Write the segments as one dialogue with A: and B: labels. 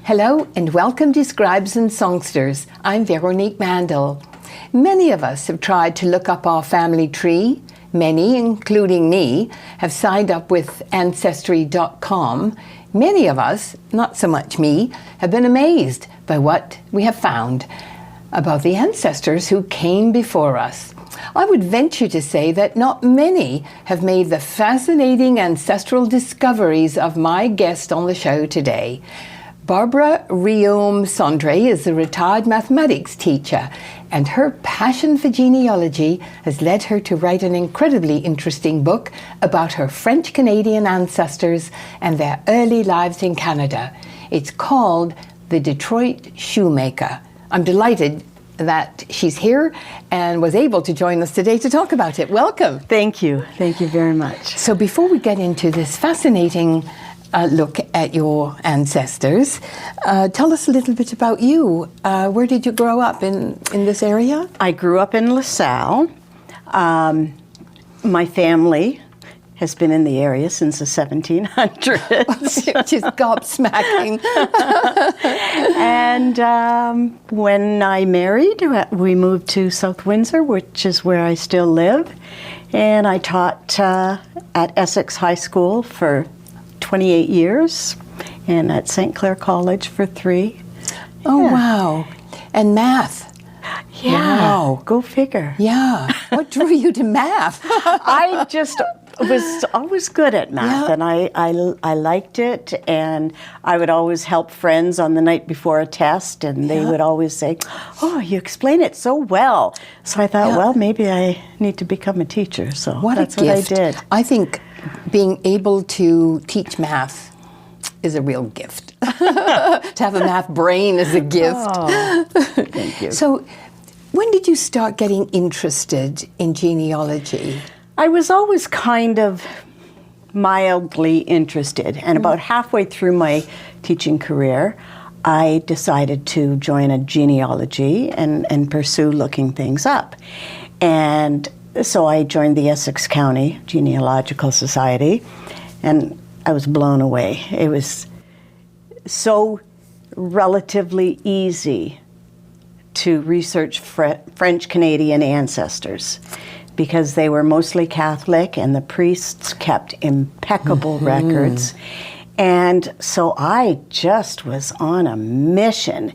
A: Hello and welcome to Scribes and Songsters. I'm Veronique Mandal. Many of us have tried to look up our family tree. Many, including me, have signed up with ancestry.com. Many of us, not so much me, have been amazed by what we have found about the ancestors who came before us. I would venture to say that not many have made the fascinating ancestral discoveries of my guest on the show today. Barbara Reaume Sandre is a retired mathematics teacher, and her passion for genealogy has led her to write an incredibly interesting book about her French-Canadian ancestors and their early lives in Canada. It's called The Detroit Showmaker. I'm delighted that she's here and was able to join us today to talk about it. Welcome.
B: Thank you. Thank you very much.
A: So before we get into this fascinating look at your ancestors, tell us a little bit about you. Where did you grow up in this area?
B: I grew up in LaSalle. My family has been in the area since the 1700s.
A: Just gobsmacking.
B: And when I married, we moved to South Windsor, which is where I still live. And I taught at Essex High School for 28 years and at St. Clair College for 3.
A: Oh, yeah. Wow. And math.
B: Yeah.
A: Wow.
B: Go figure.
A: Yeah. What drew you to math?
B: I just was always good at math, yeah. And I liked it, and I would always help friends on the night before a test, and they would always say, "Oh, you explain it so well." So I thought, well, maybe I need to become a teacher. So that's what I did.
A: I think being able to teach math is a real gift. To have a math brain is a gift.
B: Oh, thank you.
A: So when did you start getting interested in genealogy?
B: I was always kind of mildly interested, and about halfway through my teaching career, I decided to join a genealogy and pursue looking things up. And so I joined the Essex County Genealogical Society, and I was blown away. It was so relatively easy to research French-Canadian ancestors, because they were mostly Catholic and the priests kept impeccable records. And so I just was on a mission.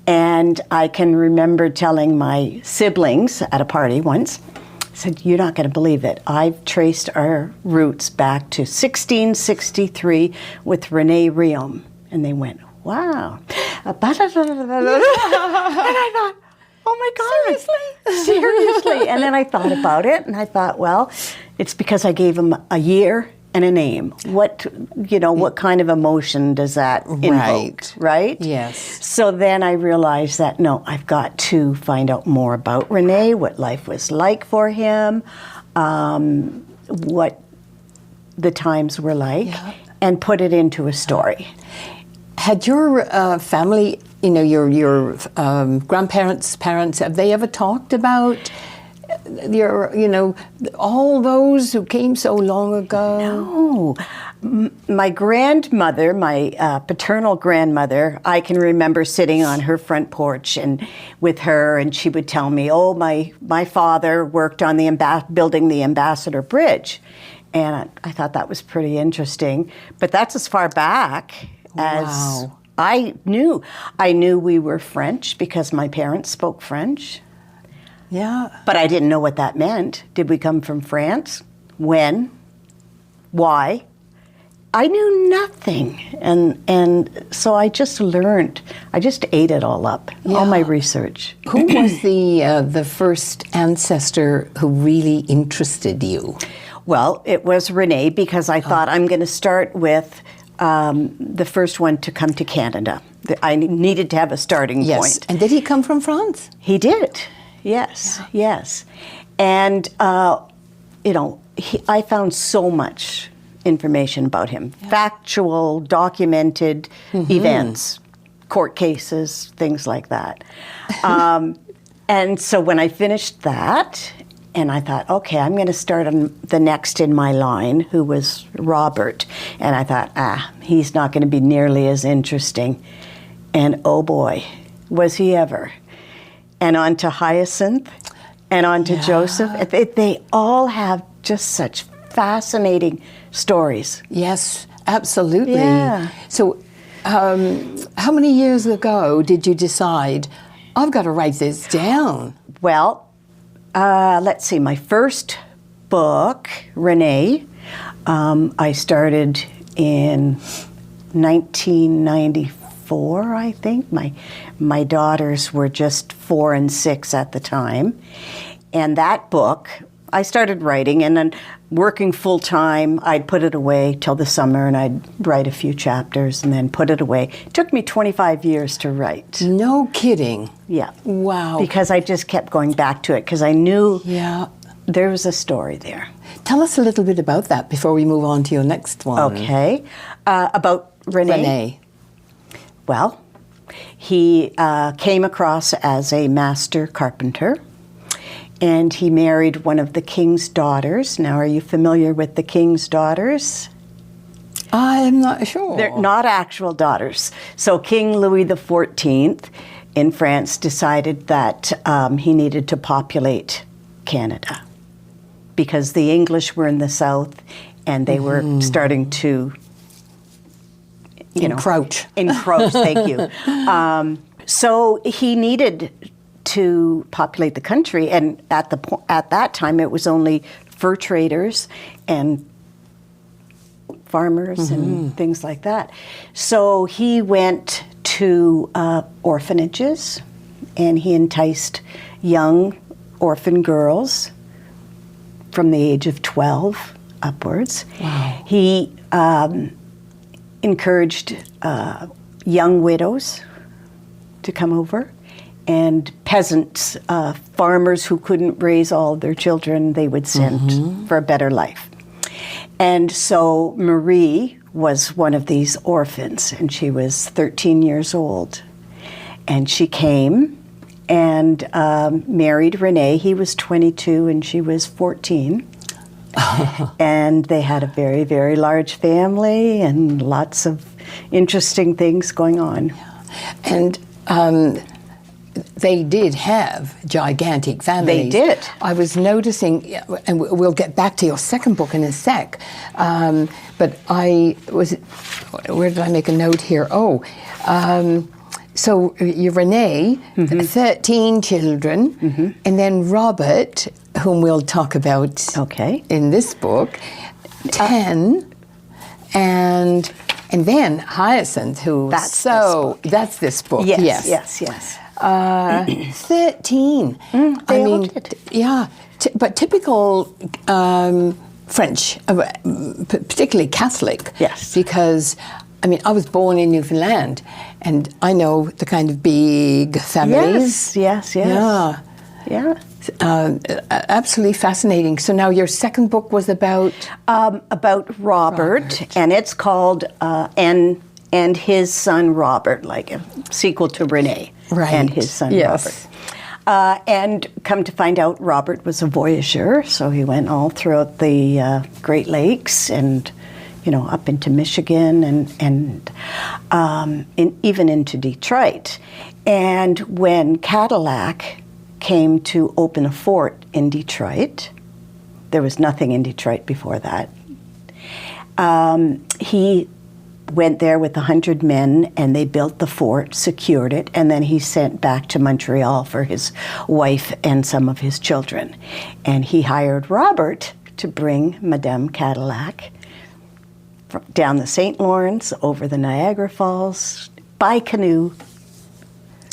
B: And I can remember telling my siblings at a party once, I said, "You're not going to believe it. I've traced our roots back to 1663 with Barbara Reaume." And they went, "Wow." And I thought, oh my God. Seriously? And then I thought about it, and I thought, well, it's because I gave him a year and a name. What kind of emotion does that invoke, right?
A: Yes.
B: So then I realized that, no, I've got to find out more about René, what life was like for him, what the times were like, and put it into a story.
A: Had your family, your grandparents, parents, have they ever talked about all those who came so long ago?
B: No. My grandmother, my paternal grandmother, I can remember sitting on her front porch and with her, and she would tell me, "Oh, my father worked on building the Ambassador Bridge," and I thought that was pretty interesting. But that's as far back as I knew. I knew we were French because my parents spoke French.
A: Yeah.
B: But I didn't know what that meant. Did we come from France? When? Why? I knew nothing. And so I just learned. I just ate it all up, all my research.
A: Who was the first ancestor who really interested you?
B: Well, it was René, because I thought I'm going to start with the first one to come to Canada. I needed to have a starting point.
A: And did he come from France?
B: He did. Yes, yes. And, I found so much information about him. Factual, documented events, court cases, things like that. And so when I finished that, and I thought, okay, I'm going to start on the next in my line, who was Robert. And I thought, he's not going to be nearly as interesting. And oh boy, was he ever. And on to Hyacinth, and on to Joseph. They all have just such fascinating stories.
A: Yes, absolutely.
B: Yeah.
A: So, how many years ago did you decide, I've got to write this down?
B: Well, let's see, my first book, Renee, I started in 1994, I think. My daughters were just 4 and 6 at the time. And that book, I started writing, and then working full time, I'd put it away till the summer, and I'd write a few chapters and then put it away. It took me 25 years to write.
A: No kidding.
B: Yeah.
A: Wow.
B: Because I just kept going back to it, because I knew there was a story there.
A: Tell us a little bit about that before we move on to your next one.
B: Okay. About Renee. Well, he came across as a master carpenter, and he married one of the king's daughters. Now, are you familiar with the king's daughters?
A: I'm not sure.
B: They're not actual daughters. So King Louis XIV in France decided that he needed to populate Canada because the English were in the south and they were starting to
A: encroach.
B: Thank you. So he needed to populate the country, and at that time it was only fur traders and farmers and things like that. So he went to orphanages, and he enticed young orphan girls from the age of 12 upwards.
A: Wow.
B: He encouraged young widows to come over, and peasants, farmers who couldn't raise all their children, they would send for a better life. And so Marie was one of these orphans, and she was 13 years old. And she came and married Renee. He was 22 and she was 14. And they had a very, very large family and lots of interesting things going on.
A: And they did have gigantic families.
B: They did.
A: I was noticing, and we'll get back to your second book in a sec, but where did I make a note here? So you're Renee, 13 children, and then Robert, whom we'll talk about in this book, 10, and then Hyacinth, who that's this book.
B: Yes.
A: 13.
B: They all did.
A: Yeah, but typical French, particularly Catholic.
B: Yes.
A: Because, I was born in Newfoundland, and I know the kind of big families.
B: Yes.
A: Yeah.
B: Yeah.
A: Absolutely fascinating. So now your second book was about?
B: About Robert, and it's called and his son Robert, like a sequel to Renee.
A: Right.
B: And his son Robert. And come to find out, Robert was a voyageur, so he went all throughout the Great Lakes and, up into Michigan and even into Detroit. And when Cadillac came to open a fort in Detroit, there was nothing in Detroit before that, he went there with 100 men, and they built the fort, secured it, and then he sent back to Montreal for his wife and some of his children. And he hired Robert to bring Madame Cadillac down the St. Lawrence, over the Niagara Falls, by canoe.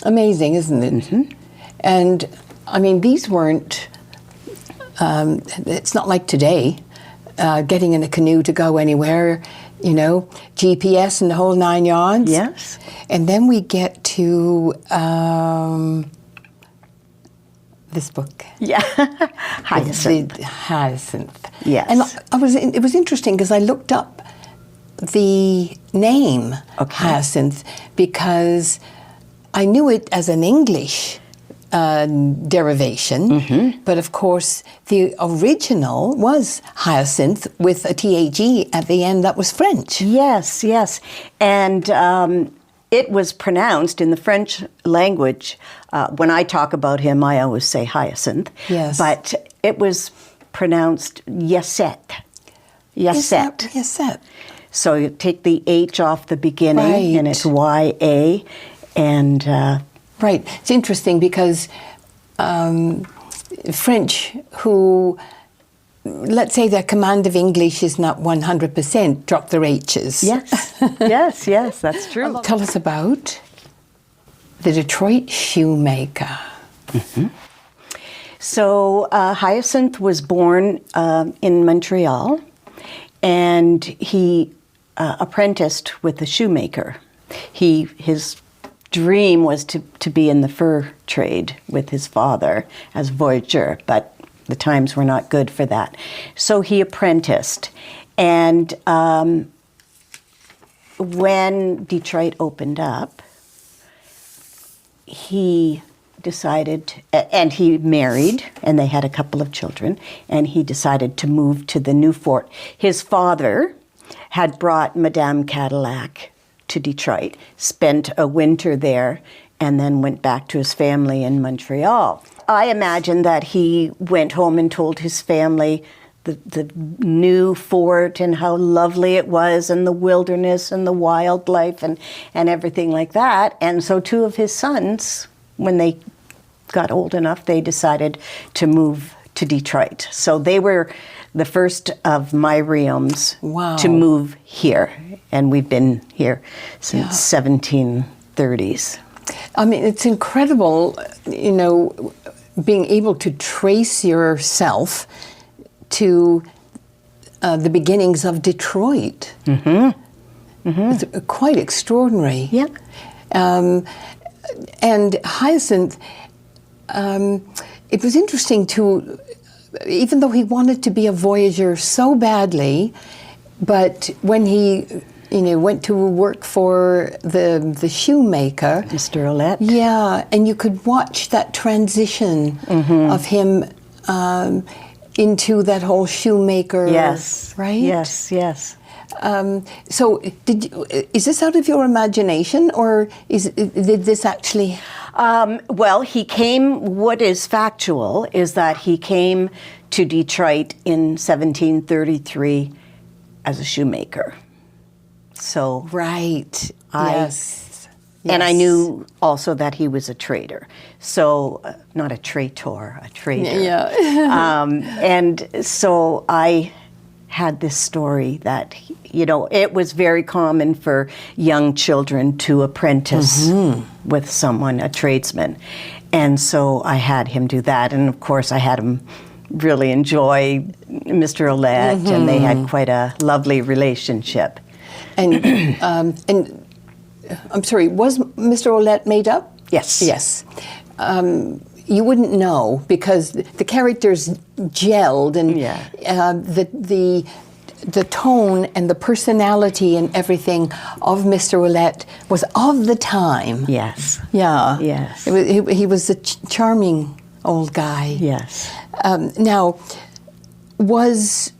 A: Amazing, isn't it? And, these weren't, it's not like today, getting in a canoe to go anywhere. GPS and the whole 9 yards.
B: Yes.
A: And then we get to this book.
B: Yeah. Hyacinth.
A: Hyacinth.
B: Yes.
A: And it was interesting because I looked up the name Hyacinth because I knew it as an English derivation, but of course the original was Hyacinth with a THE at the end. That was French.
B: Yes. And it was pronounced in the French language. When I talk about him, I always say Hyacinth.
A: Yes.
B: But it was pronounced Yasset. Yasset.
A: Yasset.
B: So you take the H off the beginning, and it's Y-A. And
A: right. It's interesting because French, who, let's say their command of English is not 100%, drop their H's.
B: yes, yes, that's true.
A: Tell us about the Detroit Showmaker.
B: Mm-hmm. So Hyacinth was born in Montreal, and he apprenticed with a shoemaker. His dream was to be in the fur trade with his father as voyageur, but the times were not good for that. So he apprenticed. And when Detroit opened up, he decided, and he married, and they had a couple of children, and he decided to move to the new fort. His father had brought Madame Cadillac to Detroit, spent a winter there, and then went back to his family in Montreal. I imagine that he went home and told his family the new fort and how lovely it was, and the wilderness and the wildlife and everything like that. And so two of his sons, when they got old enough, they decided to move to Detroit. So they were the first of my Reaumes to move here. And we've been here since 1730s.
A: I mean, it's incredible, you know, being able to trace yourself to the beginnings of Detroit. Mm-hmm. Mm-hmm. It's quite extraordinary.
B: Yeah.
A: And Hyacinth, it was interesting to, even though he wanted to be a voyager so badly, but when he, you know, went to work for the shoemaker,
B: Mr. Ouellette.
A: Yeah, and you could watch that transition of him into that whole shoemaker.
B: Yes.
A: Right.
B: Yes. Yes.
A: So, is this out of your imagination, or did this actually?
B: Well, he came. What is factual is that he came to Detroit in 1733 as a shoemaker. So
A: right. Yes.
B: And I knew also that he was a trader. So, not a traitor, a trader.
A: Yeah.
B: And so I had this story that, you know, it was very common for young children to apprentice with someone, a tradesman. And so I had him do that. And of course, I had him really enjoy Mr. Ouellette, and they had quite a lovely relationship.
A: And I'm sorry, was Mr. Ouellette made up?
B: Yes.
A: Yes. You wouldn't know because the characters gelled, and the tone and the personality and everything of Mr. Ouellette was of the time.
B: Yes.
A: Yeah.
B: Yes.
A: He was a charming old guy.
B: Yes.
A: Now, was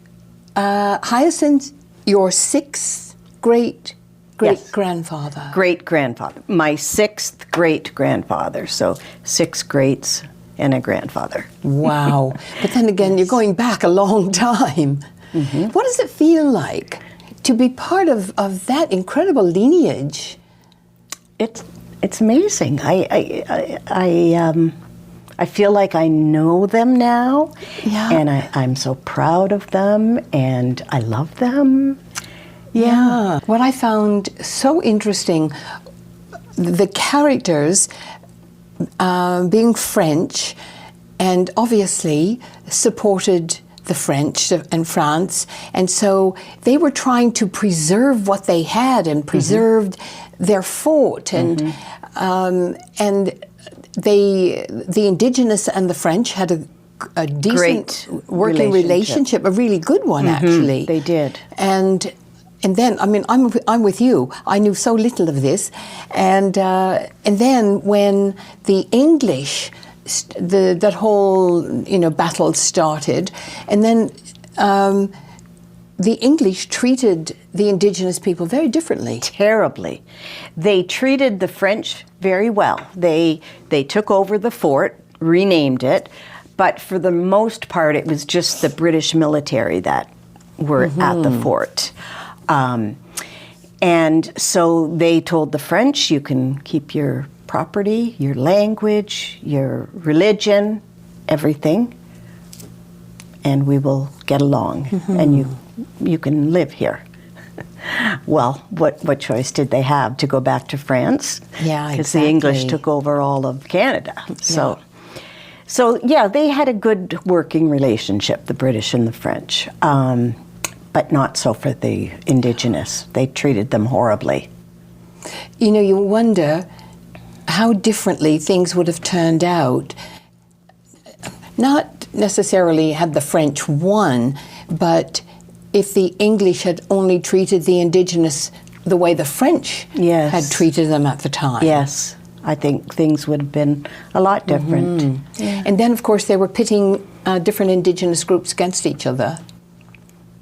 A: Hyacinth your sixth great-grandfather?
B: Great-grandfather. My sixth great-grandfather. So 6 greats and a grandfather.
A: Wow. But then again, you're going back a long time. What does it feel like to be part of that incredible lineage?
B: It's amazing. I feel like I know them now, and I'm so proud of them, and I love them.
A: Yeah. What I found so interesting, the characters being French, and obviously supported the French and France, and so they were trying to preserve what they had and preserved their fort, and the Indigenous and the French had a decent working relationship, a really good one actually.
B: They did.
A: And then, I mean, I'm with you. I knew so little of this, and then when the English, that whole battle started, and then the English treated the Indigenous people very differently.
B: Terribly. They treated the French very well. They took over the fort, renamed it, but for the most part it was just the British military that were at the fort. And so they told the French, you can keep your property, your language, your religion, everything, and we will get along, and you can live here. Well, what choice did they have? To go back to France?
A: Yeah,
B: because the English took over all of Canada. So yeah, they had a good working relationship, the British and the French, but not so for the Indigenous. They treated them horribly.
A: You know, you wonder how differently things would have turned out. Not necessarily had the French won, but if the English had only treated the Indigenous the way the French had treated them at the time.
B: Yes, I think things would have been a lot different.
A: Yeah. And then, of course, they were pitting different Indigenous groups against each other.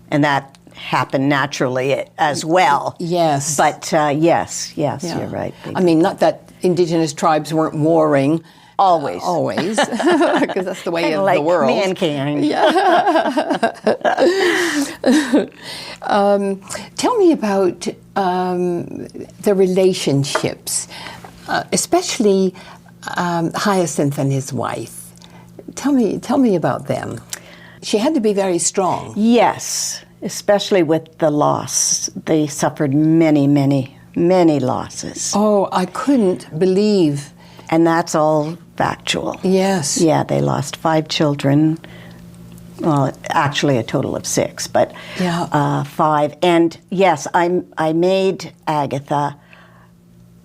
B: And that happened naturally as well.
A: Yes.
B: But yes, you're right.
A: I mean, not that Indigenous tribes weren't warring.
B: Always.
A: Always. Because that's the way of
B: like
A: the world.
B: mankind.
A: Tell me about the relationships, especially Hyacinth and his wife. Tell me about them. She had to be very strong.
B: Yes, especially with the loss. They suffered many, many, many losses.
A: Oh, I couldn't believe.
B: And that's all factual.
A: Yes.
B: Yeah, they lost 5 children. Well, actually a total of 6, but 5. And yes, I made Agatha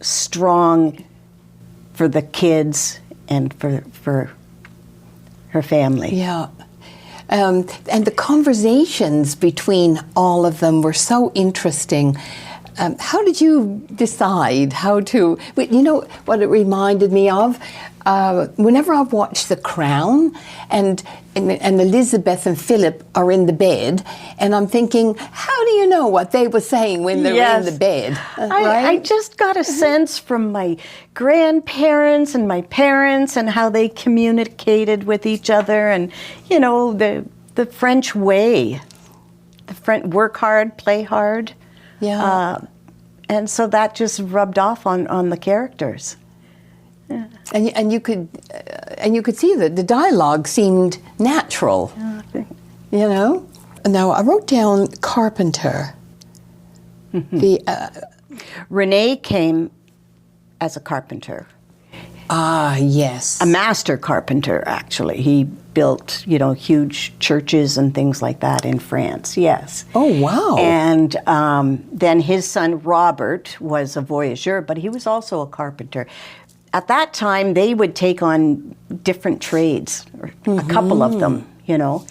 B: strong for the kids and for her family.
A: Yeah. And the conversations between all of them were so interesting. How did you decide how to, you know what it reminded me of? Whenever I watch The Crown and Elizabeth and Philip are in the bed, and I'm thinking, how do you know what they were saying when they're in the bed? Right?
B: I just got a sense from my grandparents and my parents and how they communicated with each other, and, you know, the French way. The French work hard, play hard.
A: Yeah.
B: And so that just rubbed off on the characters. Yeah.
A: And you could see that the dialogue seemed natural. You know. Now I wrote down carpenter.
B: Renee came as a carpenter.
A: Ah, yes.
B: A master carpenter, actually. He built, you know, huge churches and things like that in France, yes.
A: Oh, wow.
B: And then his son, Robert, was a voyageur, but he was also a carpenter. At that time, they would take on different trades, or a couple of them, you know.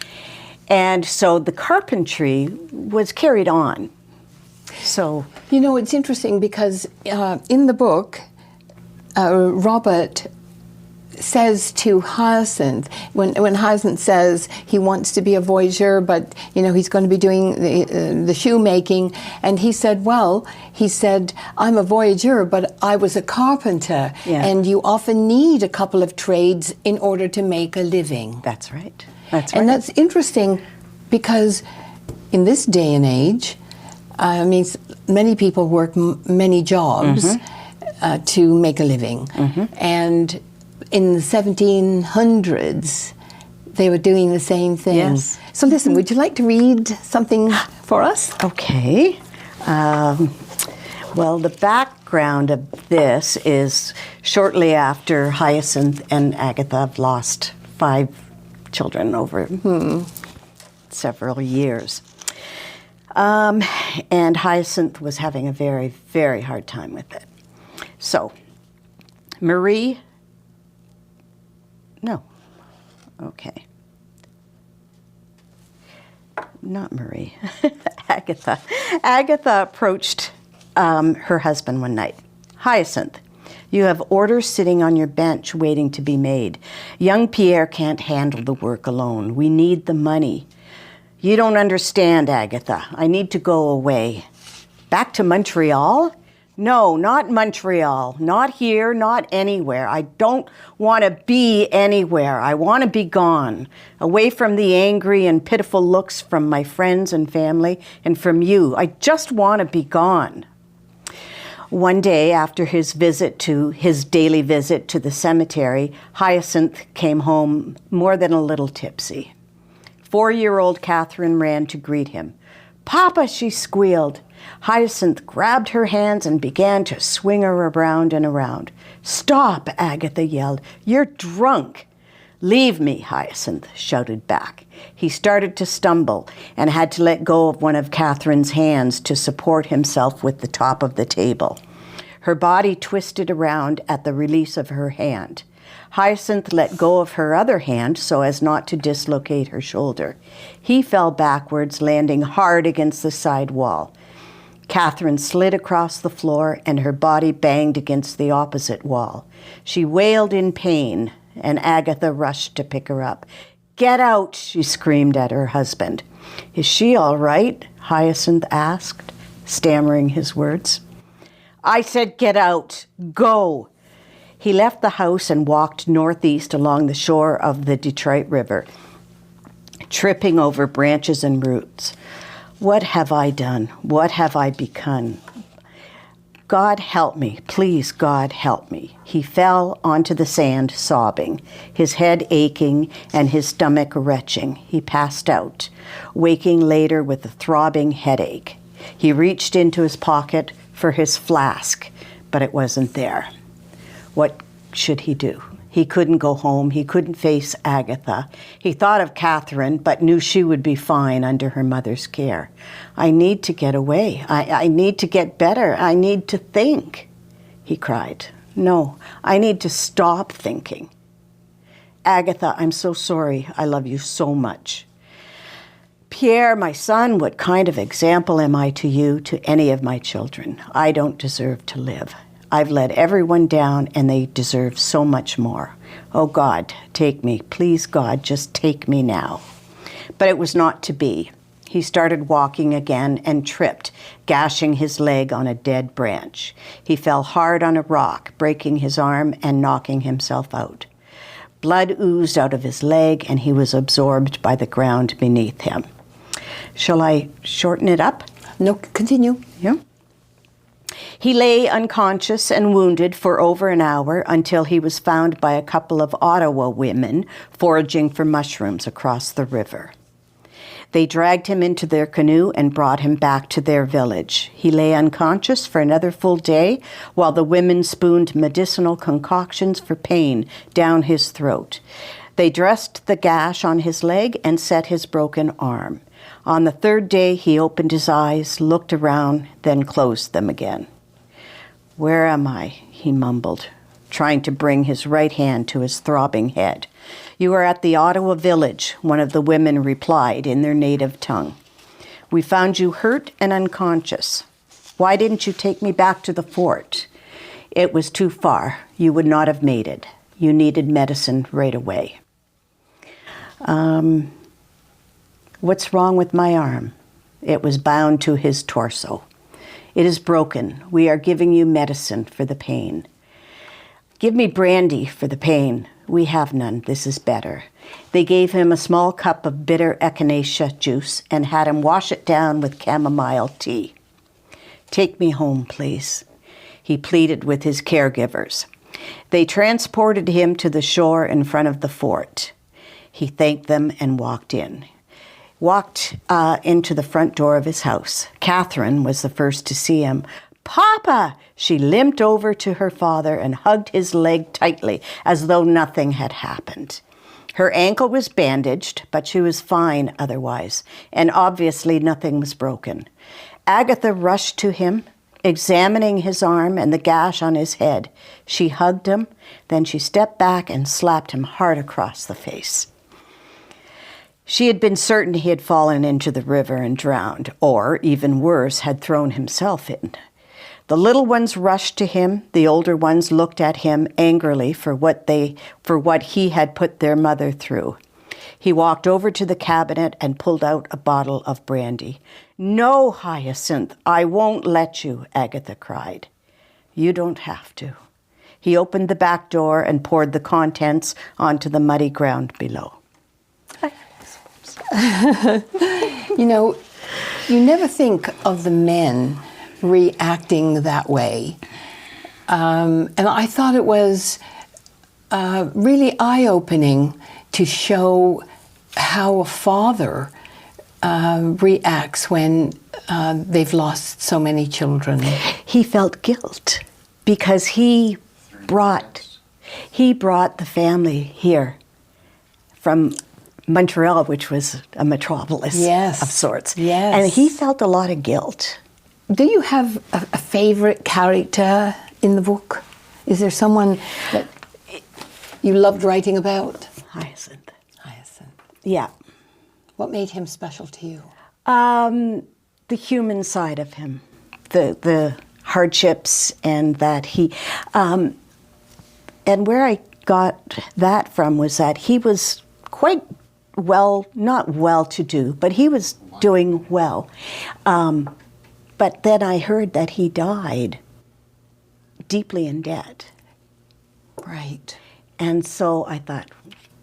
B: And so the carpentry was carried on. So,
A: you know, it's interesting because in the book, Robert says to Hyacinth, when Hyacinth says he wants to be a voyageur, but, you know, he's going to be doing the shoemaking, and he said, I'm a voyageur, but I was a carpenter, and you often need a couple of trades in order to make a living.
B: That's right.
A: And that's interesting because in this day and age, I mean, many people work many jobs to make a living. And in the 1700s, they were doing the same thing.
B: Yes.
A: So listen, would you like to read something for us?
B: Okay. Well, the background of this is shortly after Hyacinth and Agatha have lost 5 children over several years. And Hyacinth was having a very, very hard time with it. So, Agatha. Agatha approached her husband one night. Hyacinth, you have orders sitting on your bench waiting to be made. Young Pierre can't handle the work alone. We need the money. You don't understand, Agatha. I need to go away. Back to Montreal? No, not Montreal. Not here, not anywhere. I don't want to be anywhere. I want to be gone, away from the angry and pitiful looks from my friends and family and from you. I just want to be gone. One day after his daily visit to the cemetery, Hyacinth came home more than a little tipsy. 4-year-old Catherine ran to greet him. "Papa," she squealed. Hyacinth grabbed her hands and began to swing her around and around. "Stop," Agatha yelled. "You're drunk." "Leave me," Hyacinth shouted back. He started to stumble and had to let go of one of Catherine's hands to support himself with the top of the table. Her body twisted around at the release of her hand. Hyacinth let go of her other hand so as not to dislocate her shoulder. He fell backwards, landing hard against the side wall. Catherine slid across the floor and her body banged against the opposite wall. She wailed in pain, and Agatha rushed to pick her up. "Get out," she screamed at her husband. "Is she all right?" Hyacinth asked, stammering his words. "I said get out. Go." He left the house and walked northeast along the shore of the Detroit River, tripping over branches and roots. What have I done? What have I become? God help me, please, God help me. He fell onto the sand, sobbing, his head aching and his stomach retching. He passed out, waking later with a throbbing headache. He reached into his pocket for his flask, but it wasn't there. What should he do? He couldn't go home. He couldn't face Agatha. He thought of Catherine, but knew she would be fine under her mother's care. "I need to get away. I need to get better. I need to think," he cried. "No, I need to stop thinking. Agatha, I'm so sorry. I love you so much. Pierre, my son, what kind of example am I to you, to any of my children? I don't deserve to live. I've let everyone down, and they deserve so much more. Oh, God, take me. Please, God, just take me now." But it was not to be. He started walking again and tripped, gashing his leg on a dead branch. He fell hard on a rock, breaking his arm and knocking himself out. Blood oozed out of his leg, and he was absorbed by the ground beneath him. Shall I shorten it up?
A: No, continue.
B: Yeah. He lay unconscious and wounded for over an hour until he was found by a couple of Ottawa women foraging for mushrooms across the river. They dragged him into their canoe and brought him back to their village. He lay unconscious for another full day while the women spooned medicinal concoctions for pain down his throat. They dressed the gash on his leg and set his broken arm. On the third day, he opened his eyes, looked around, then closed them again. "Where am I?" he mumbled, trying to bring his right hand to his throbbing head. "You are at the Ottawa village," one of the women replied in their native tongue. "We found you hurt and unconscious. Why didn't you take me back to the fort?" "It was too far. You would not have made it. You needed medicine right away." What's wrong with my arm?" It was bound to his torso. "It is broken. We are giving you medicine for the pain." "Give me brandy for the pain." "We have none. This is better." They gave him a small cup of bitter echinacea juice and had him wash it down with chamomile tea. "Take me home, please," he pleaded with his caregivers. They transported him to the shore in front of the fort. He thanked them and walked into the front door of his house. Catherine was the first to see him. "Papa!" She limped over to her father and hugged his leg tightly as though nothing had happened. Her ankle was bandaged, but she was fine otherwise, and obviously nothing was broken. Agatha rushed to him, examining his arm and the gash on his head. She hugged him, then she stepped back and slapped him hard across the face. She had been certain he had fallen into the river and drowned, or, even worse, had thrown himself in. The little ones rushed to him. The older ones looked at him angrily for what he had put their mother through. He walked over to the cabinet and pulled out a bottle of brandy. "No, Hyacinth, I won't let you," Agatha cried. "You don't have to." He opened the back door and poured the contents onto the muddy ground below.
A: You know, you never think of the men reacting that way. And I thought it was really eye-opening to show how a father reacts when they've lost so many children.
B: He felt guilt because he brought the family here from Montreal, which was a metropolis of sorts.
A: Yes.
B: And he felt a lot of guilt.
A: Do you have a favorite character in the book? Is there someone that you loved writing about?
B: Hyacinth.
A: Hyacinth.
B: Yeah.
A: What made him special to you?
B: The human side of him, the hardships, and that he, and where I got that from was that he was quite well, not well-to-do, but he was doing well. But then I heard that he died deeply in debt.
A: Right.
B: And so I thought,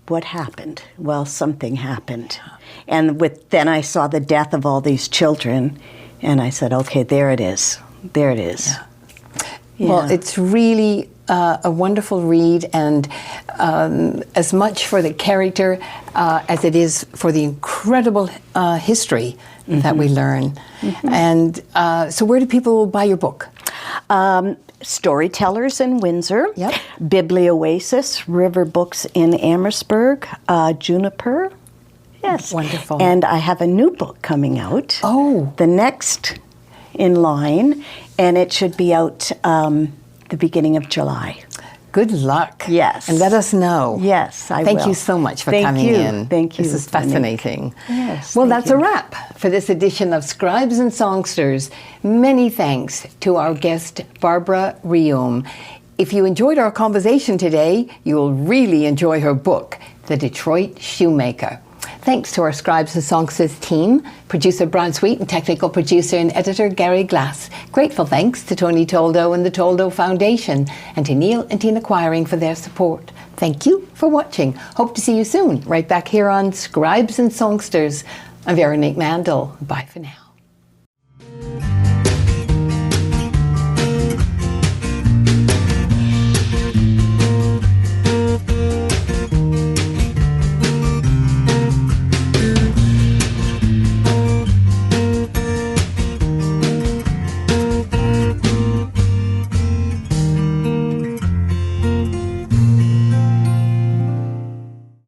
B: what happened? Well, something happened. And then I saw the death of all these children, and I said, okay, there it is. There it is.
A: Yeah.
B: Yeah.
A: Well, it's really a wonderful read, and as much for the character as it is for the incredible history that we learn. And so where do people buy your book?
B: Storytellers in Windsor,
A: Yep.
B: Biblioasis, River Books in Amherstburg, Juniper. Yes.
A: Wonderful.
B: And I have a new book coming out.
A: Oh.
B: The next in line, and it should be out the beginning of July.
A: Good luck.
B: Yes.
A: And let us know.
B: Yes, I will.
A: Thank you so much for
B: Thank
A: coming
B: you.
A: in.
B: Thank you.
A: This is fascinating.
B: Yes,
A: Well,
B: thank
A: that's
B: you.
A: a wrap for this edition of Scribes and Songsters. Many thanks to our guest, Barbara Reaume. If you enjoyed our conversation today, you'll really enjoy her book, The Detroit Showmaker. Thanks to our Scribes and Songsters team, producer Brian Sweet and technical producer and editor Gary Glass. Grateful thanks to Tony Toldo and the Toldo Foundation, and to Neil and Tina Quiring for their support. Thank you for watching. Hope to see you soon, right back here on Scribes and Songsters. I'm Veronique Mandal. Bye for now.